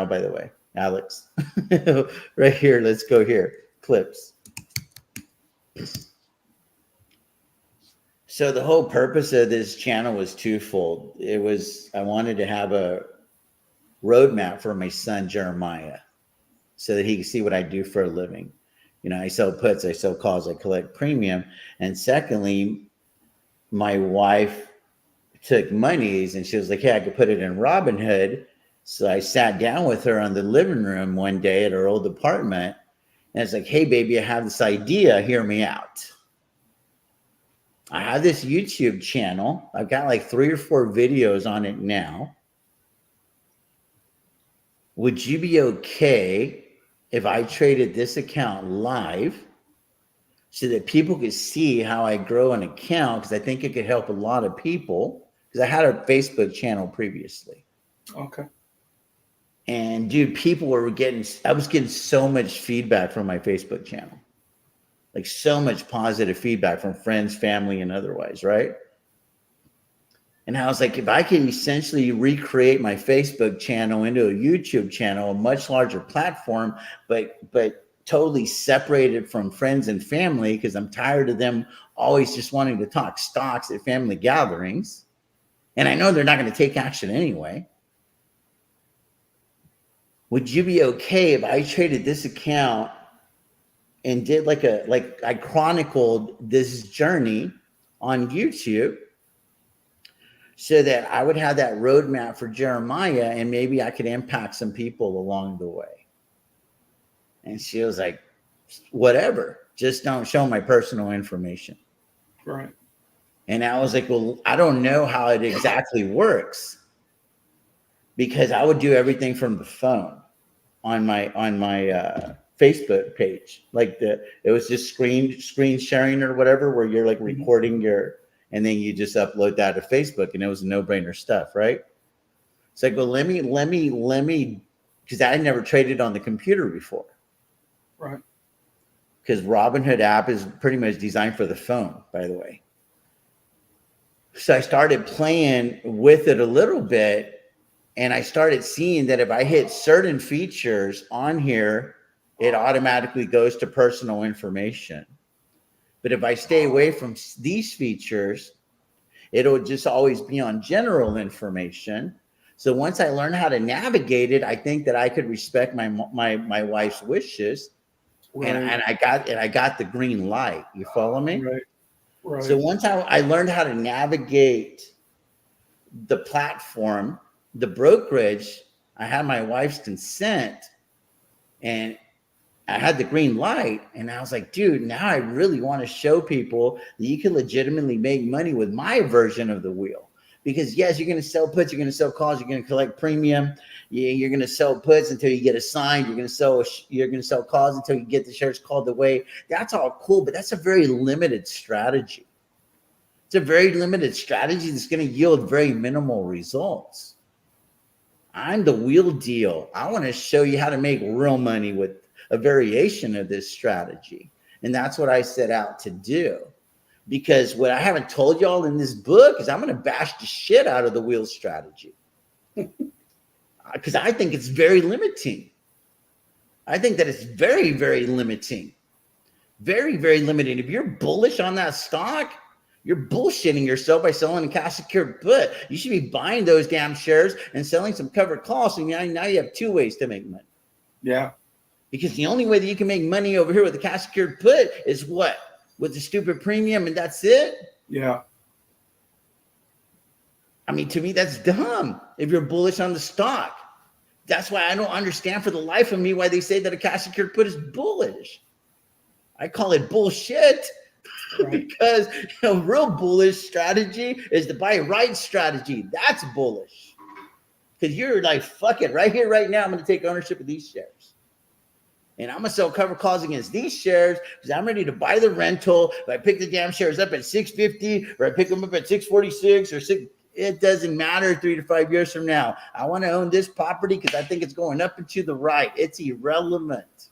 by the way, Alex. Right here. Let's go here. Clips. So the whole purpose of this channel was twofold. I wanted to have a roadmap for my son, Jeremiah, so that he can see what I do for a living. I sell puts, I sell calls, I collect premium. And secondly, my wife took monies and she was like, hey, I could put it in Robinhood. So I sat down with her on the living room one day at her old apartment. And it's like, hey, baby, I have this idea. Hear me out. I have this YouTube channel. I've got like 3 or 4 videos on it now. Would you be okay if I traded this account live so that people could see how I grow an account? Because I think it could help a lot of people. Because I had a Facebook channel previously. Okay. And dude, I was getting so much feedback from my Facebook channel. Like so much positive feedback from friends, family, and otherwise, right? And I was like, if I can essentially recreate my Facebook channel into a YouTube channel, a much larger platform, but totally separated from friends and family, because I'm tired of them always just wanting to talk stocks at family gatherings. And I know they're not going to take action anyway. Would you be okay if I traded this account and did I chronicled this journey on YouTube so that I would have that roadmap for Jeremiah and maybe I could impact some people along the way? And she was like, whatever, just don't show my personal information. Right. And I was like, well, I don't know how it exactly works, because I would do everything from the phone on my Facebook page. It was just screen sharing or whatever, where you're like recording and then you just upload that to Facebook, and it was a no-brainer stuff, right? So I go, let me, because I had never traded on the computer before. Right. Because Robinhood app is pretty much designed for the phone, by the way. So I started playing with it a little bit, and I started seeing that if I hit certain features on here, it automatically goes to personal information. But if I stay away from these features, it'll just always be on general information. So once I learned how to navigate it, I think that I could respect my wife's wishes. Right. And I got the green light. You follow me? Right. Right. So once I learned how to navigate the platform, the brokerage, I had my wife's consent and I had the green light, and I was like, dude, now I really want to show people that you can legitimately make money with my version of the wheel. Because yes, you're going to sell puts, you're going to sell calls, you're going to collect premium, you're going to sell puts until you get assigned, you're going to sell calls until you get the shares called away. That's all cool, but that's a very limited strategy. It's a very limited strategy that's going to yield very minimal results. I'm the wheel deal. I want to show you how to make real money with a variation of this strategy. And that's what I set out to do. Because what I haven't told y'all in this book is I'm going to bash the shit out of the wheel strategy. Because I think it's very limiting. I think that it's very, very limiting. Very, very limiting. If you're bullish on that stock, you're bullshitting yourself by selling a cash secured put. You should be buying those damn shares and selling some covered calls. So now you have 2 ways to make money. Yeah. Because the only way that you can make money over here with the cash secured put is what? With the stupid premium, and that's it? Yeah. I mean, to me, that's dumb if you're bullish on the stock. That's why I don't understand for the life of me why they say that a cash secured put is bullish. I call it bullshit. Right. Because real bullish strategy is the buy right strategy. That's bullish. Because you're like, fuck it, right here, right now, I'm going to take ownership of these shares. And I'm going to sell cover calls against these shares because I'm ready to buy the rental. If I pick the damn shares up at 650 or I pick them up at 646 or 6, it doesn't matter 3 to 5 years from now. I want to own this property because I think it's going up and to the right. It's irrelevant.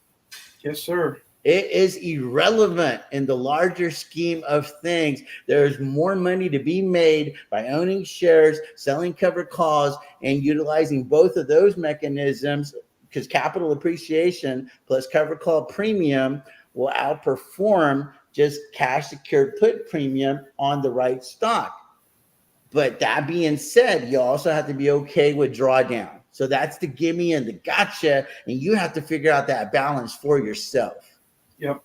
Yes, sir. It is irrelevant in the larger scheme of things. There's more money to be made by owning shares, selling covered calls, and utilizing both of those mechanisms, because capital appreciation plus covered call premium will outperform just cash secured put premium on the right stock. But that being said, you also have to be okay with drawdown. So that's the gimme and the gotcha, and you have to figure out that balance for yourself. Yep.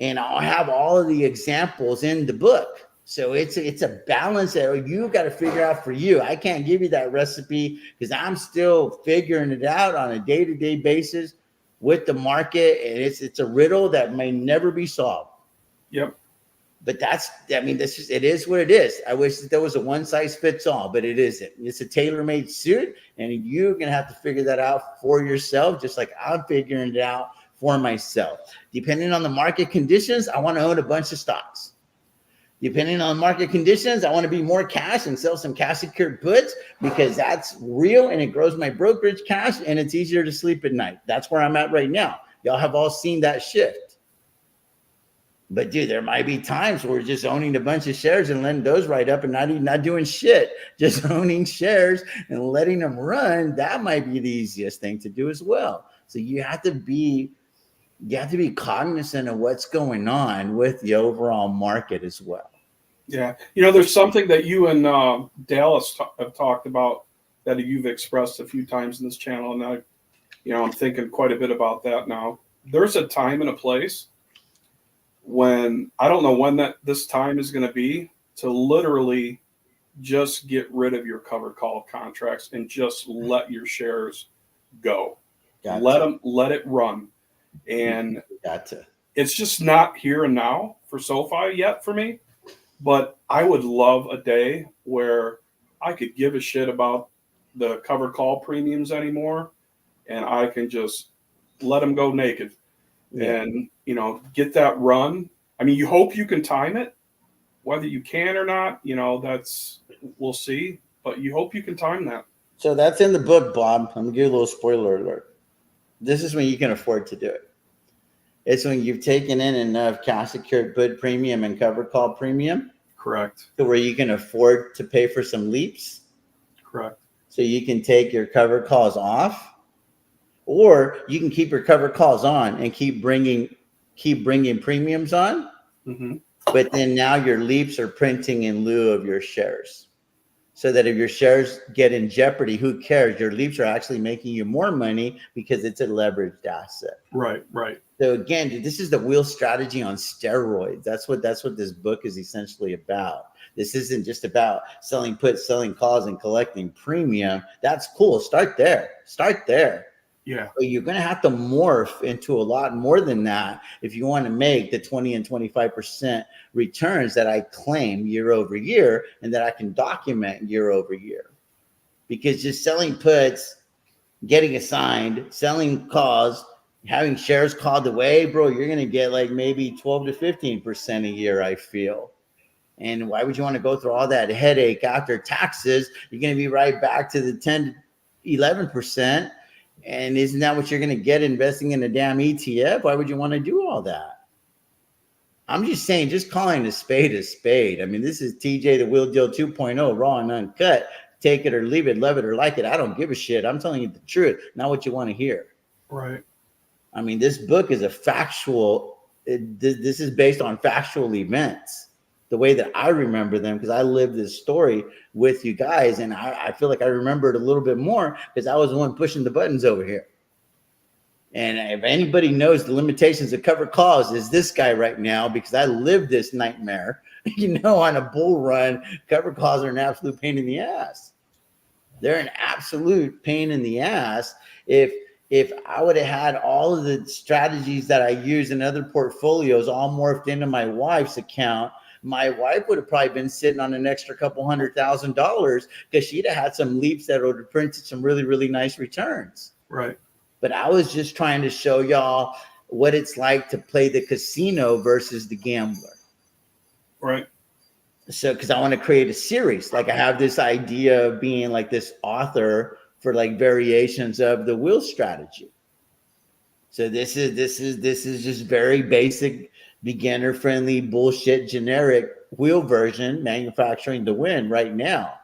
And I'll have all of the examples in the book. So it's a balance that you got to figure out for you. I can't give you that recipe because I'm still figuring it out on a day-to-day basis with the market, and it's a riddle that may never be solved. Yep. But it is what it is. I wish that there was a one size fits all, but it isn't. It's a tailor-made suit, and you're gonna have to figure that out for yourself, just like I'm figuring it out for myself. Depending on the market conditions, I want to own a bunch of stocks. Depending on market conditions, I want to be more cash and sell some cash secured puts because that's real and it grows my brokerage cash and it's easier to sleep at night. That's where I'm at right now. Y'all have all seen that shift. But dude, there might be times where we're just owning a bunch of shares and letting those right up and not doing shit, just owning shares and letting them run. That might be the easiest thing to do as well. So you have to be cognizant of what's going on with the overall market as well. Yeah. There's something that you and Dallas have talked about that you've expressed a few times in this channel. And I'm thinking quite a bit about that now. There's a time and a place when I don't know when this time is going to be to literally just get rid of your covered call contracts and just let your shares go. Let it run. And it's just not here and now for SoFi yet for me. But I would love a day where I could give a shit about the covered call premiums anymore, and I can just let them go naked. Yeah. And, get that run. I mean, you hope you can time it, whether you can or not, we'll see. But you hope you can time that. So that's in the book, Bob. I'm going to give you a little spoiler alert. This is when you can afford to do it. It's when you've taken in enough cash secured put premium and covered call premium. Correct. To where you can afford to pay for some leaps. Correct. So you can take your covered calls off, or you can keep your covered calls on and keep bringing premiums on. Mm-hmm. But then now your leaps are printing in lieu of your shares. So that if your shares get in jeopardy, who cares? Your leaps are actually making you more money because it's a leveraged asset. Right. So again, this is the wheel strategy on steroids. That's what this book is essentially about. This isn't just about selling puts, selling calls, and collecting premium. That's cool. Start there. Yeah. But you're going to have to morph into a lot more than that if you want to make the 20 and 25% returns that I claim year over year and that I can document year over year. Because just selling puts, getting assigned, selling calls, having shares called away, bro, you're going to get like maybe 12 to 15% a year, I feel. And why would you want to go through all that headache after taxes? You're going to be right back to the 10 to 11%. And isn't that what you're going to get investing in a damn ETF? Why would you want to do all that? I'm just saying, just calling a spade a spade. I mean, this is TJ the Wheel Deal 2.0, raw and uncut. Take it or leave it, love it or like it. I don't give a shit. I'm telling you the truth, not what you want to hear. Right. I mean, this book is this is based on factual events, the way that I remember them, because I lived this story with you guys. And I feel like I remember it a little bit more because I was the one pushing the buttons over here. And if anybody knows the limitations of covered calls, is this guy right now, because I lived this nightmare. On a bull run, covered calls are an absolute pain in the ass. They're an absolute pain in the ass. If I would have had all of the strategies that I use in other portfolios all morphed into my wife's account, my wife would have probably been sitting on an extra couple $100,000 because she'd have had some leaps that would have printed some really, really nice returns. Right. But I was just trying to show y'all what it's like to play the casino versus the gambler. Right. So, because I want to create a series, like I have this idea of being like this author for like variations of the wheel strategy. So this is just very basic, beginner friendly bullshit generic wheel version, manufacturing to win right now.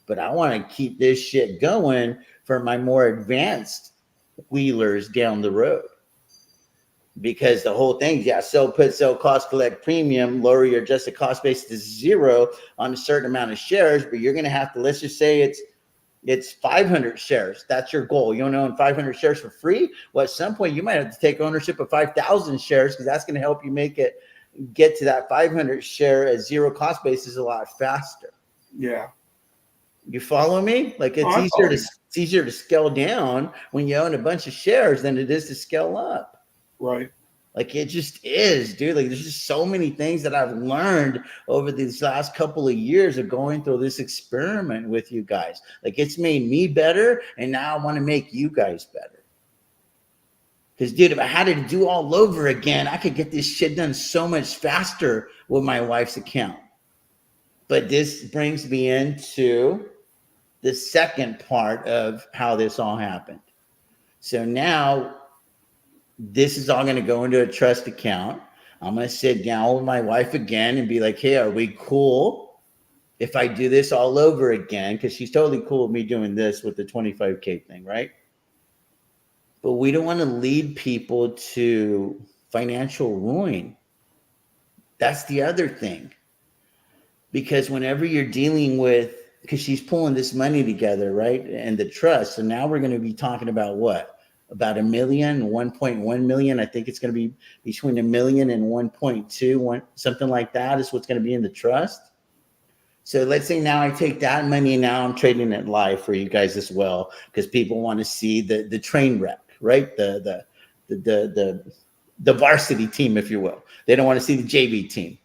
But I want to keep this shit going for my more advanced wheelers down the road. Because the whole thing, yeah, sell, put, sell, cost, collect premium, lower your adjusted cost base to zero on a certain amount of shares, but you're going to have to, let's just say it's 500 shares. That's your goal. You don't own 500 shares for free. Well, at some point you might have to take ownership of 5,000 shares, because that's going to help you get to that 500 share at zero cost basis a lot faster. Yeah. You follow me? Like it's easier to scale down when you own a bunch of shares than it is to scale up. Right. Like it just is, dude. Like there's just so many things that I've learned over these last couple of years of going through this experiment with you guys. Like it's made me better, and now I want to make you guys better. Because, dude, if I had to do all over again, I could get this shit done so much faster with my wife's account. But this brings me into the second part of how this all happened. So now this is all going to go into a trust account. I'm going to sit down with my wife again and be like, hey, are we cool if I do this all over again? Because she's totally cool with me doing this with the 25K thing, right? But we don't want to lead people to financial ruin. That's the other thing. Because whenever you're dealing with, because she's pulling this money together, right? And the trust. So now we're going to be talking about what? About $1 million, 1.1 million. I think it's going to be between $1 million and 1.2, something like that is what's going to be in the trust. So let's say now I take that money and now I'm trading it live for you guys as well, because people want to see the train wreck, right? The varsity team, if you will. They don't want to see the JV team.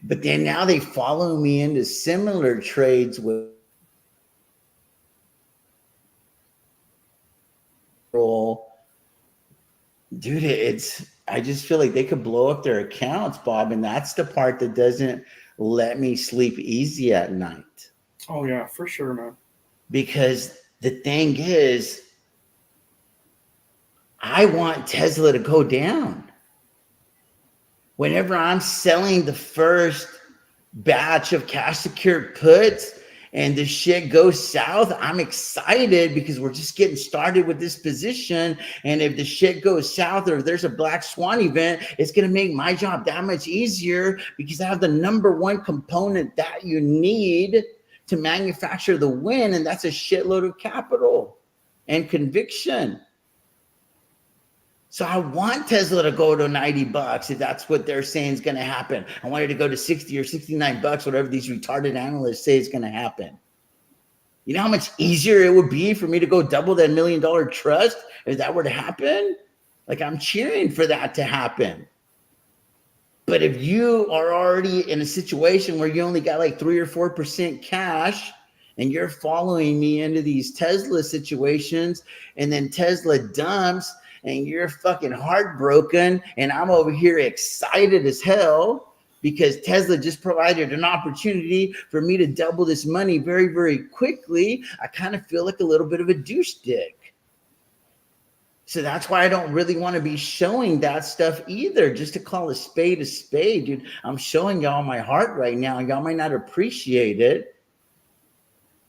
But then now they follow me into similar trades with dude, I just feel like they could blow up their accounts, Bob, and that's the part that doesn't let me sleep easy at night. Oh yeah, for sure, man. Because the thing is, I want Tesla to go down. Whenever I'm selling the first batch of cash secured puts and the shit goes south, I'm excited because we're just getting started with this position. And if the shit goes south or if there's a black swan event, it's going to make my job that much easier because I have the number one component that you need to manufacture the win. And that's a shitload of capital and conviction. So I want Tesla to go to $90 if that's what they're saying is going to happen. I want it to go to 60 or $69, whatever these retarded analysts say is going to happen. You know how much easier it would be for me to go double that $1 million trust if that were to happen? Like I'm cheering for that to happen. But if you are already in a situation where you only got like 3 or 4% cash and you're following me into these Tesla situations and then Tesla dumps, and you're fucking heartbroken, and I'm over here excited as hell because Tesla just provided an opportunity for me to double this money very, very quickly, I kind of feel like a little bit of a douche dick. So that's why I don't really want to be showing that stuff either, just to call a spade, dude. I'm showing y'all my heart right now. Y'all might not appreciate it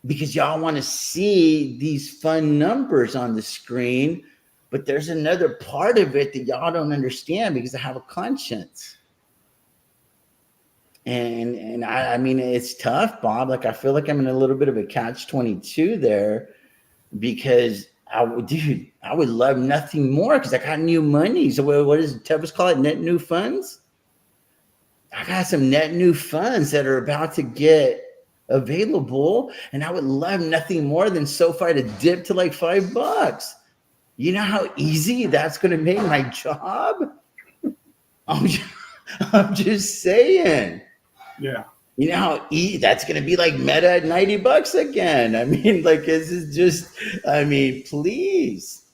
because y'all want to see these fun numbers on the screen. But there's another part of it that y'all don't understand because I have a conscience. And I mean, it's tough, Bob. Like, I feel like I'm in a little bit of a catch-22 there because I would love nothing more because I got new money. So what does Tevas call it? Net new funds? I got some net new funds that are about to get available. And I would love nothing more than SoFi to dip to like $5. You know how easy that's going to make my job? I'm just saying. Yeah. You know how easy that's going to be like Meta at $90 again. I mean, like, this is just, I mean, please.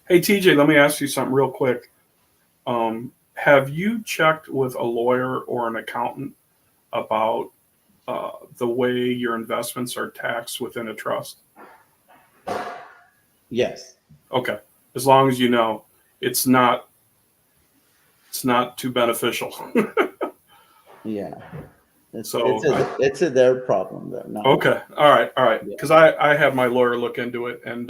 Hey, TJ, let me ask you something real quick. Have you checked with a lawyer or an accountant about the way your investments are taxed within a trust? Yes. Okay. as long as you know it's not too beneficial. Yeah. So It's their problem though. Not okay, all right, yeah. because I had my lawyer look into it, and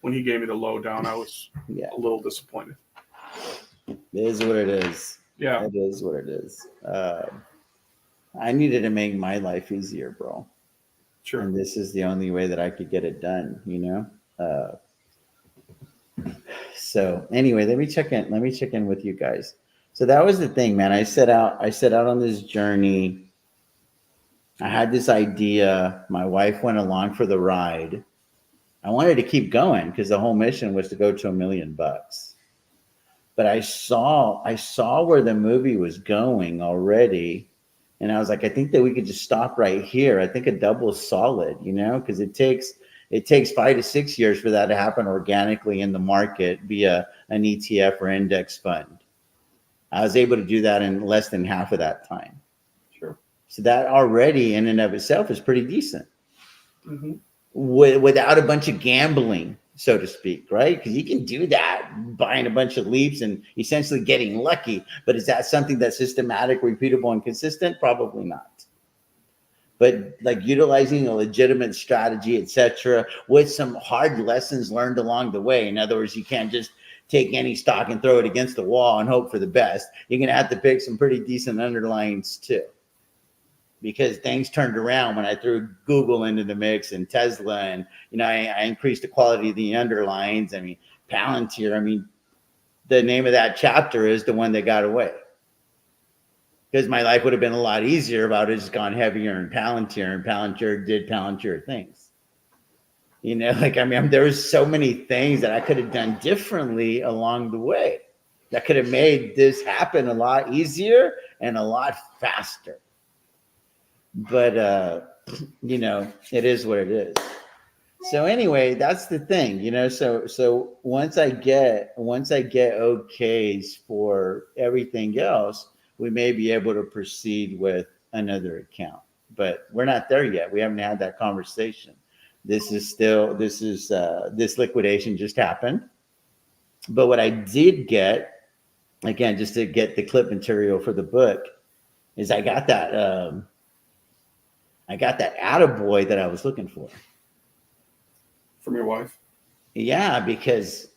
when he gave me the lowdown, I was Yeah. a little disappointed. It is what it is. Yeah, It is what it is. I needed to make my life easier, bro. sure. And this is the only way that I could get it done, you know? So anyway, let me check in. Let me check in with you guys. So that was the thing, man. I set out on this journey. I had this idea. My wife went along for the ride. I wanted to keep going because the whole mission was to go to $1 million. But I saw where the movie was going already. And I was like, I think that we could just stop right here. I think a double is solid, you know, because it takes 5 to 6 years for that to happen organically in the market via an ETF or index fund. I was able to do that in less than half of that time. Sure. So that already in and of itself is pretty decent. Mm-hmm. Without a bunch of gambling, so to speak, right? Because you can do that, buying a bunch of leaps and essentially getting lucky. But is that something that's systematic, repeatable, and consistent? Probably not. But like utilizing a legitimate strategy, etc., with some hard lessons learned along the way. In other words, you can't just take any stock and throw it against the wall and hope for the best. You're going to have to pick some pretty decent underlyings too. Because things turned around when I threw Google into the mix and Tesla, and I increased the quality of the underlines. I mean, Palantir. I mean, the name of that chapter is the one that got away. Because my life would have been a lot easier if I would have just gone heavier in Palantir, and Palantir did Palantir things. There was so many things that I could have done differently along the way that could have made this happen a lot easier and a lot faster. But it is what it is. So anyway, that's the thing, so once I get okays for everything else, we may be able to proceed with another account. But we're not there yet. We haven't had that conversation. This liquidation just happened. But what I did get, again, just to get the clip material for the book, is I got that attaboy that I was looking for. From your wife? Yeah, because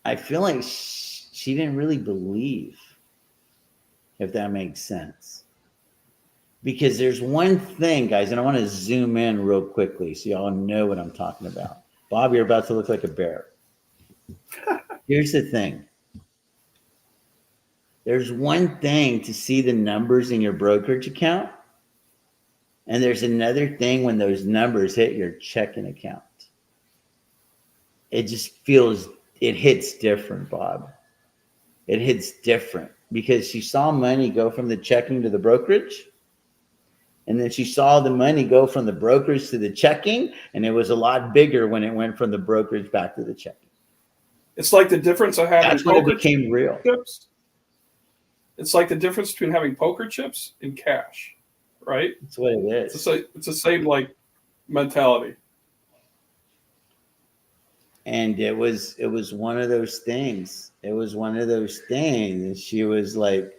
I feel like she didn't really believe, if that makes sense. Because there's one thing, guys, and I want to zoom in real quickly so y'all know what I'm talking about. Bob, you're about to look like a bear. Here's the thing. There's one thing to see the numbers in your brokerage account, and there's another thing when those numbers hit your checking account. It just it hits different, Bob. It hits different because she saw money go from the checking to the brokerage. And then she saw the money go from the brokerage to the checking. And it was a lot bigger when it went from the brokerage back to the checking. It's like the difference of having That's when it became real. Chips. It's like the difference between having poker chips and cash, right? That's what it is. It's the same like mentality. And it was one of those things. It was one of those things. And she was like,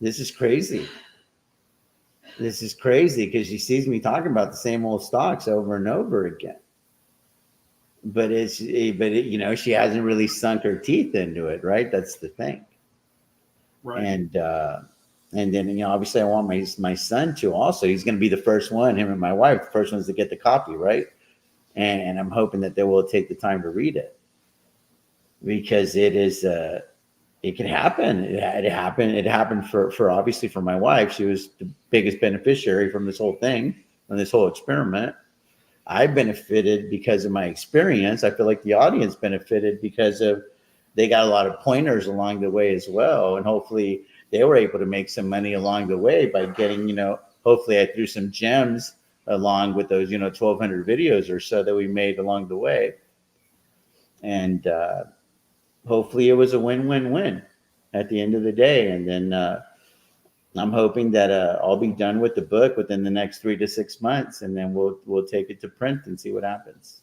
this is crazy. This is crazy, because she sees me talking about the same old stocks over and over again. But she hasn't really sunk her teeth into it, right? That's the thing. Right. And then obviously I want my son to also. He's going to be the first one, him and my wife, the first ones to get the copy, right? And I'm hoping that they will take the time to read it, because it is it can happen. It happened for obviously for my wife. She was the biggest beneficiary from this whole thing, from this whole experiment. I benefited because of my experience. I feel like the audience benefited because they got a lot of pointers along the way as well. And hopefully they were able to make some money along the way by getting, hopefully I threw some gems along with those, 1,200 videos or so that we made along the way. And hopefully it was a win-win-win at the end of the day. And then I'm hoping that I'll be done with the book within the next 3 to 6 months, and then we'll take it to print and see what happens.